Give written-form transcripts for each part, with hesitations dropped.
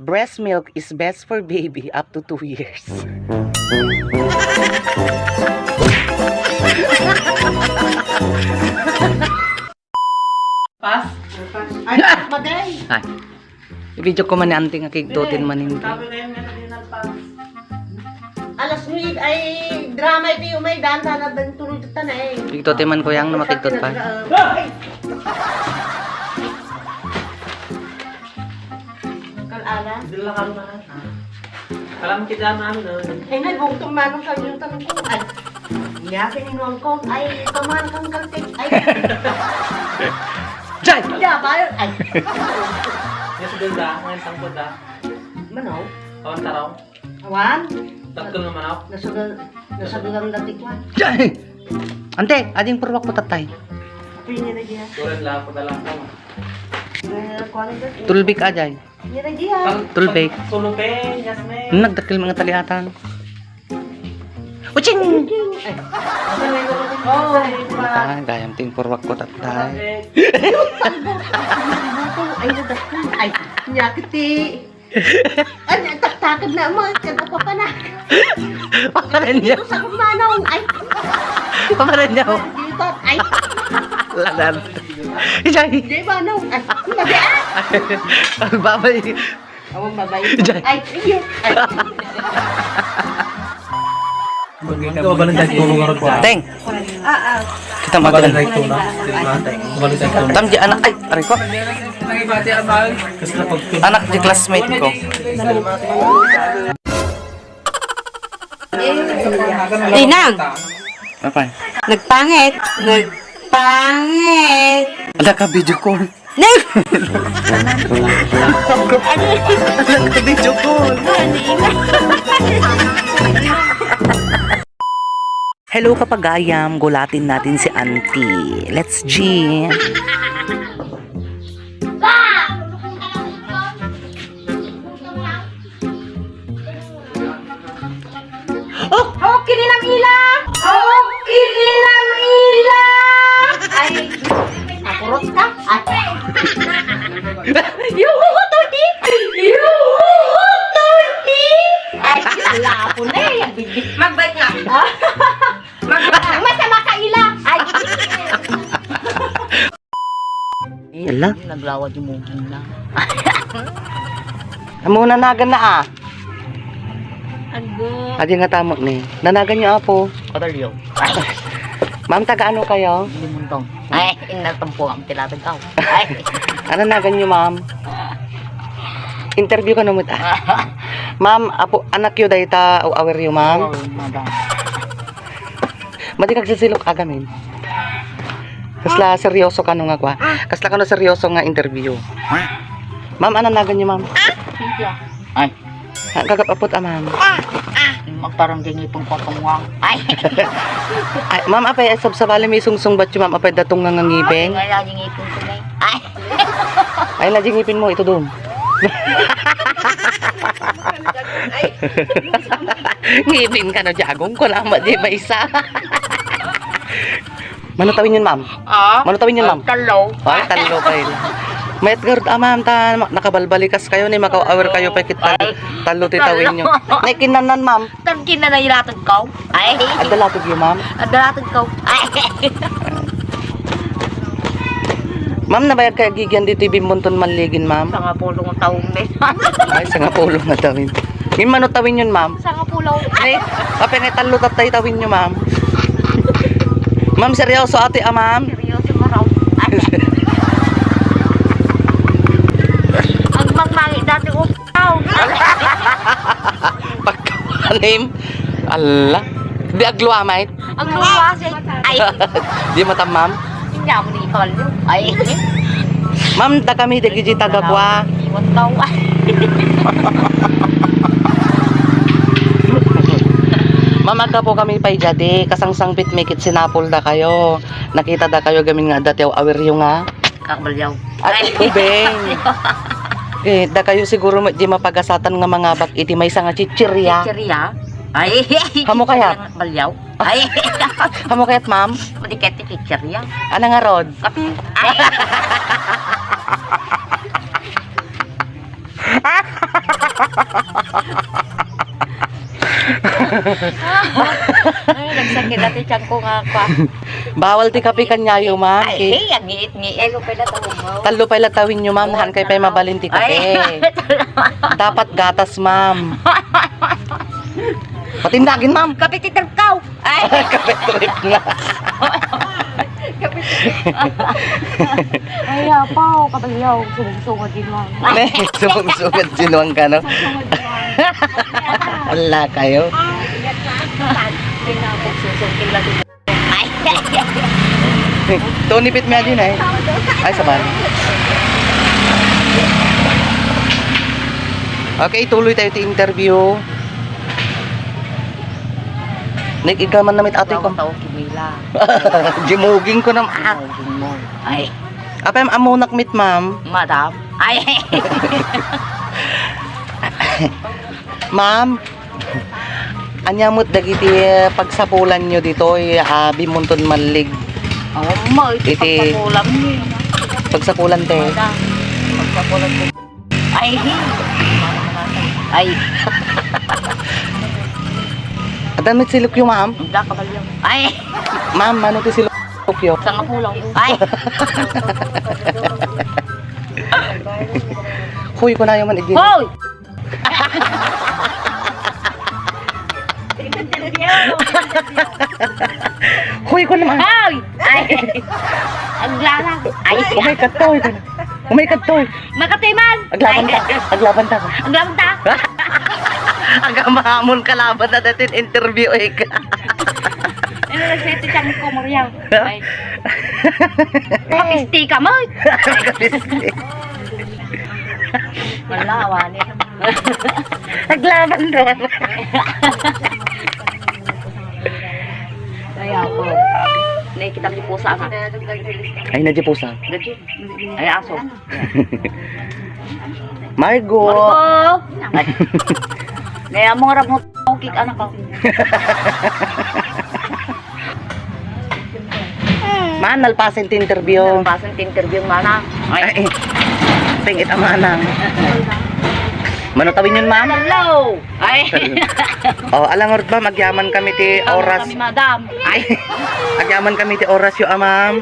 breast milk is best for baby up to 2 years. Pas? Ay, maday. Ay, video ko man ni auntie nga kigtutin man hindi. Sabi na yun, meron pas. Alas 9 ay drama ito yung may daan na tulog ito na eh. Kigtutin man ko yang na makigtut pa. Kalala. Dila ka naman. Alam kita na ano. Ay, nagbugtong manong kami yung tanong ko. Ay, yakin ni Noong Kong. Ay, paman kang kaltik. Ay, Jai! ya, bayo. Ay, Yes, ganda. Ngayon tangkod ah. manaw. Kawan taraw. Awan. Takton naman ako. Nasugang datikwan. Jai! Ante, ading purwak po tatay. Apo yung niragya. Turan lang ako dalang ko. Tulbik ajay. Niragya. Tulbik. Sulupe, Yasme. Nagdakil mga talihatan. Uching! Ay, Oh, Tatay, gayam ting purwak ko tatay. ay, nadakil. Ay, nyakiti. Ay, taktakad na mo. Kada pa pa na. Pamaran niya. Dito sa kumanaw. Ay, Pamaran niya. dito. Ay, Lalan. Jai! di ba no? Ay, mabiaan. Babay. Awang babay. Diyan. Ay, iyo. Ay, Ikaw ba nang tulong ako ko? Teng! ah. Kita makan. Tulong. Tam di anak. Ay, aray ko. Kasi na pag Anak di classmate ko. Tinang, Apa? nagpangit. Nagpangit. Ada ka video call. Nag! Ada ka video call. Hello kapagayam, gulatin natin si auntie. Let's G. Okay din ang ila! Okay din ang ila! Ay, nakurot ka? Ay. Yuhuhututi! Yuhuhututi! Ay, wala po na eh. Magbait nga. Magbait. Masama ka ila! Ay. Yala. Naglawad yung mugin na. Amo nanagan na ah. Agad. Adi nga tamo ni. Nanagan niyo apo. Katalyo. Ma'am, taga ano kayo? Limuntong. Ay, inatampo ang tilatag ka. Ay. Ano nagan niyo, ma'am? Interview ka numut ah. Ma'am, apo anak yo dayta awer yo, ma'am. Madam. Madi kag sisilok agamin. Kasla seryoso ka nung agwa. Kasla ka no seryoso nga interview. Ma'am, ano nagan niyo, ma'am? Cynthia. Ay. Kagapapot ah, ma'am. Magparang ginipong patungwang. Ay. Ay, ma'am, apay sabsabali may sungsung batyo, ma'am, apay datong nga ngipin. Wala yung ipon ko na eh. Ay. Ay, lagi ngipin mo ito dum. Ngipin ka no jagong ko lang di ba isa. Manutawin yun, ma'am. Ah? Manutawin yun, ma'am. Talo. Ay, talo kayo. May gard ma'am, nakabalbalikas kayo ni makaw-aware kayo pa kita talo titawin nyo. Nay kinanan, ma'am. Tangkin na nailatag ka. Ay. Adalatog yun, ma'am. Adalatag ka. Ay. Ma'am, nabayad kaya gigyan dito ibimpunton manligin, ma'am. Sa nga pulong ang taong mes. Ay, sa nga pulong na tawin. Yung manutawin yun, ma'am. Sa nga pulaw. Ay, kapag nga talo tatay tawin nyo, ma'am. Ma'am, seryoso ate, ma'am. Seryoso mo raw. Ay. Ang magmangi dati ko. Pagkalim. Allah. Di agluamay. Ang luwasi. Ay. Di mata, ma'am. Hindi mo ni tolo. Ay. Ma'am, ta kami dagiji tagakwa. Iwan daw. Ay. Mamaga po kami pay jadi, kasangsang pit mikit sinapol da kayo. Nakita da kayo gamin nga dati awer yung nga. Kakabalyaw. Ay, ubeng. Eh, da kayo siguro di mapagasatan nga mga bak iti may nga chichirya. Chichirya. Ay. Hamo kaya? Balyaw. Ay. Hamo kayat, ma'am? Madiket ti chichirya. Ano nga rod? Kapi. Ay. Ay, nagsakit natin siyang ko nga pa. Bawal ti kape kanyayo, ma'am. Ay, ang ngiit-ngiit. Talo pa ilatawin nyo, ma'am. Han kay pa mabalin ti kape. Dapat gatas, ma'am. Patindagin, ma'am. Kapit iterkaw. Ay, Kape trip na. ay, apaw. Kapayaw. Sumug-sungod din mo. Sumug-sugad sinuang ka, no? Wala kayo. Tony Pit Medin eh. Ay, saban. Okay, tuloy tayo sa interview. Ikaw man namit ate ko. Tao kimila. Jimuging ko naman. Ay, Apa yung amunak mit, ma'am? madam. Ay, Ma'am, anyamot dagiti pagsapulan nyo dito, bimunton malig. oh, mo, ito Iti- pagpakulam niya. Pagsapulan te. Madam, pagpakulam ko. Ay, ay, Adamit silok yung ma'am. hindi ka baliw. Ay, Ma'am, ano ti silok yung? sa nga pulang. Ay, Huy ko na yung man igin. hoy! Huy ko naman. Hoy! Ay, ang lalang. Ay, Umaykat to. Umaykat to. makatiman. Aglaban ta. Aglaban ta. Ang lalang ta. Aga mahamon kalaban na datin interview eh ka. Ano nagseto siyang ko, Maria? Ay, kapisti ka mo. Malawa niya. Aglaban doon. Kaya po. Nakikita mo po sa akin. Ay, nadya po sa. Gagi. Ay, aso. Margo. Ay. Kaya mo nga mo kik anak ko. Man, nalpasin ti interview. Pasan interview mana. Ay, Ay, tingit ang manang. Manutawin yun, ma'am? hello. Ay. Oh, alangor ba, magyaman kami ti oras. Kami madam. Ay, agyaman kami ti oras yung ma'am.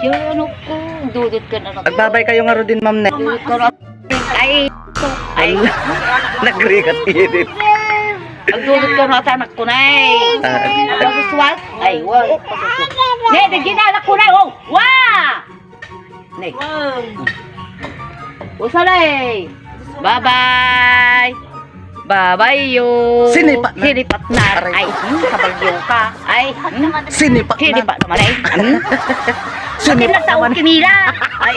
Yung ano ko, dudot ka na. Agbabay kayo nga ro din, ma'am. Ne. Dudot ka na. Ay. Ay. Nagrigat ilit. Ang dudot ka na sa anak ko na eh. Pasuswat? Ay, wow. Ne, naging anak ko na. Wow. Wow. Ne. Usa na eh. Bye-bye. Bye-bye yo. Sinipat na. Sinipat na. Ay, kabalyo ka. Ay, Sinipak na. sinipat naman ay. Sinipak Sinipat naman. Kimila. Ay.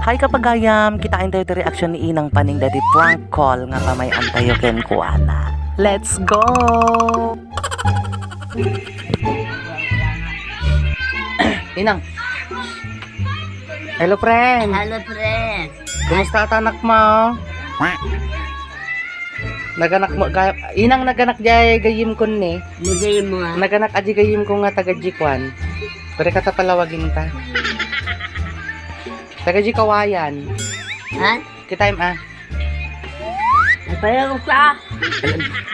Hi kapagayam, kitain tayo ti reaction ni Inang Paning dadi prank call nga pa may antayo ken kuana. Let's go! Inang. Hello friend. Hello, friend. Kumusta at anak mo? Naganak mo Inang naganak jay gayim kun ni. Mugay mo nga. Naganak aji gayim ko nga taga Jikwan. Pwede ka ta palawagin ta. Taga Jikawayan. Ha? Kita ah. Napaya ko sa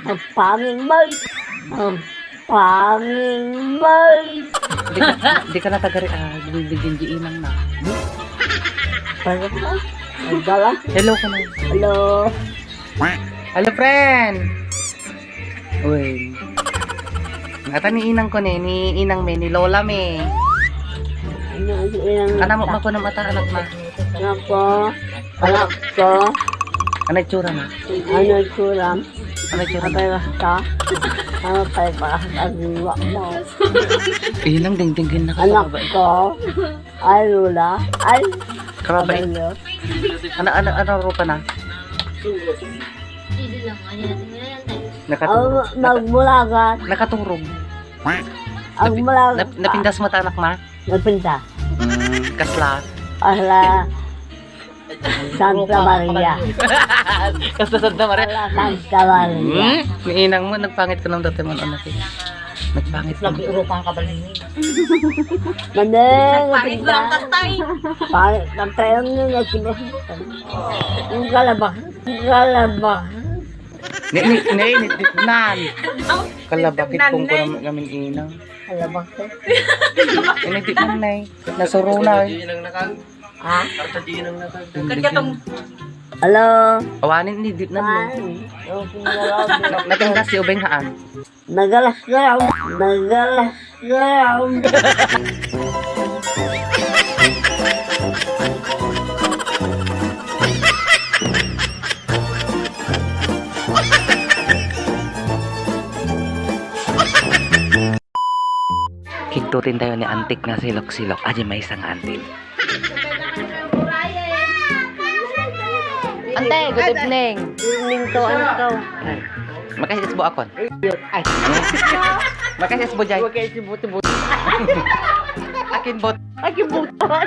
ang panging may. Ang panging may. Di ka na taga bigyan Inang na. Para ka? Ang dala. Hello ka na. Hello. Hello friend. Uy. Ngata ni Inang ko ni Inang me ni Lola me. Anak mo ba ko na mata anak ma? Anak ko. Anak ko. Ano itsura na? Ano kuram? Ano itsura na? Kapay ka? Ano kay pa? Agiwa mo. Inang dingdingin na Anak ko. Ay, Lula. Ay. Kababay. Kabayo. Ano rupa na? Nakaturog. Magmulagat. Nakaturog. Ang mulagat. Napindas mo ta anak ma? Nagpinta. Kasla. Ala. Santa Maria. Kasla Santa Maria. Ala Santa Maria. Ni Inang mo nagpangit ko ng dati mo anak eh. Nagbangit po. Lagi uro pang kabalingin. Mandeng. Pangit lang tatay. Pangit ng tayo nyo na sinusutan. Yung kalabak. Nitnan. Kalabakit pong ko naman kaming inang. Kalabak ko. Nitnan na eh. Nasuro na eh. Ha? Katong Hello? Awanin ni Ditnan mo. Natingkas si Ubeng haan. Nagalas-garam. Higtutin tayo ni antik na silok-silok. Aji may isang antik. Ante, good evening. Evening to, ano to? Makasih bo akon. Ay, Makasih bo jay. huwag kayo si buti-buti. Akin bot. Ay, kibutan.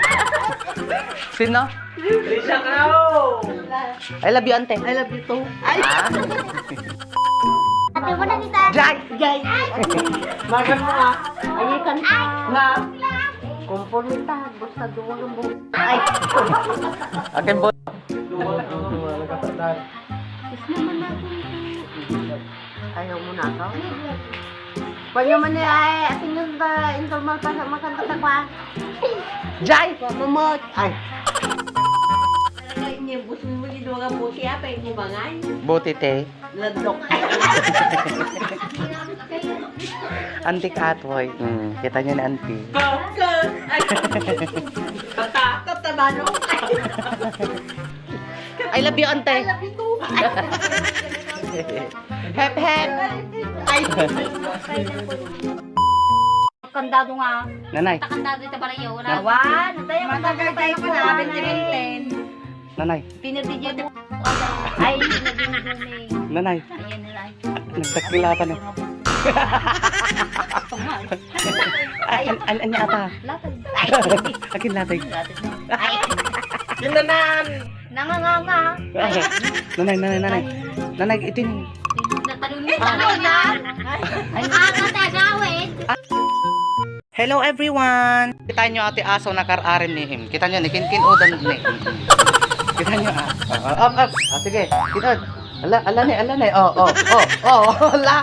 Sino? Lisa Kao! I love you, ante. I love you too. Jay! Jay. Magan mo nga. Ayikan ka. Nga. Kumpunta. Basta duwag ang buhay. Ay. Akin bot. Ayaw mo na ako. Pwede man niya ay ating yung informal pa sa makanta sa kwa. Jay! Mamot. Ay. Ini bus mo gid mga buti apa yung bangay. Buti te. Ladok. Antik atwoy. Kita niyo ni anti. Kata ba no? I love you, ante. Hep hep. Kandado nga. Nanay. Kandado ito pala yun. Awan. Tayo matagal tayo pa na. Benten. Nanay. Pinabidyo mo. Ay, naging-guming. Nanay. Ayan nila. Nagdakilatan eh. Ay, Anya ata. latay. Akin latay. Ay, Yun na nan! nanganganga. Nanay. Nanay, ito ni. Hello everyone! Kita nyo ate aso na kararin ni him. Kita nyo ni kinkin odan ni. Kita nyo up. Sige. Kita. Ala ni. Oh. Ala.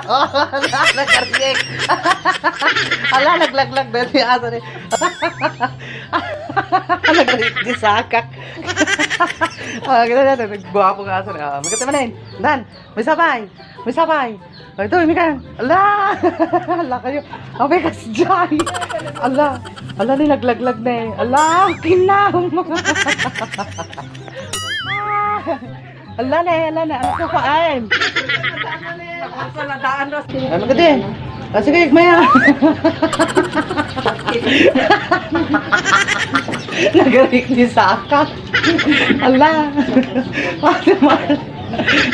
Nagkarjek. Ala, naglaglag na si aso ni. Nagrit di sakak. Kita na, nagbuha po ng aso ni. Magkita manin. Dan, may sabay. Ito, imikan. Ala kayo. Okay, kasjay. Ala ni naglaglag na eh. Ala, kinam. Ala na. Ano ko kain? Ano ka din? Sige, maya. Nagarik ni Saka. Ala.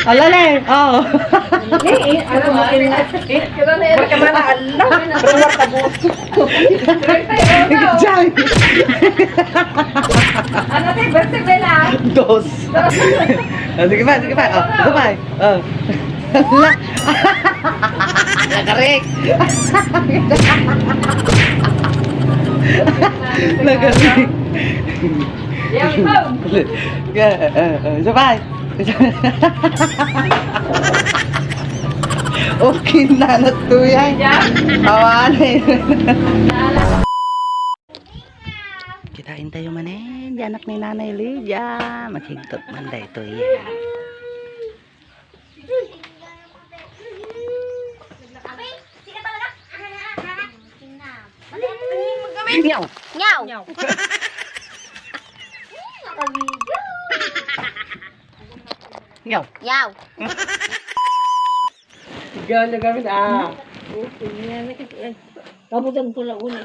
Ala na eh. Oo. Ano mo Baka man Allah. Ruwar tabo. Diyan. Ano tayo birthday lang? Dos. Sige pa. Sabay. Ala. Nagarik. Nagarik. Sabay. Okay na natuyan. Awanin. Kitain tayo manin. Anak ni Nanay Lydia. Maghigtot man da ito yan. Nyaw. Nyaw. Gano'n gamit Kabutan ko lang ulit.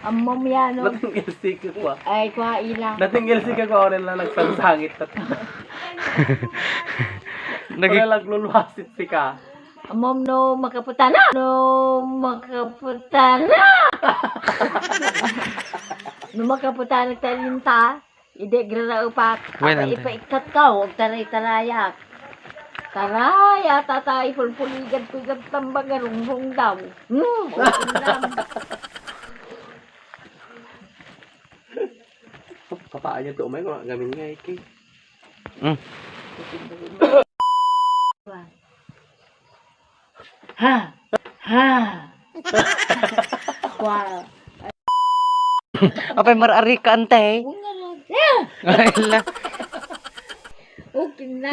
Ang mamyano. Natingil si ko Ay, kwa ilang. Natingil si ko rin lang nagsangsangit. Wala naglulwasit si ka. Mom, no makaputana. No makaputana tayo ta. Ide grara upat. Well, Apa ipaikat ka, huwag taray-tarayak. Taray, tatay, pulpuligan ko yung tambagarunghong daw. Okay lang. Kapaan niya to, umay ko. Gamin nga, Iki. Ha! Ha! Wow. Apay marari ka ante. Bunga lang. Ay la. Okay na.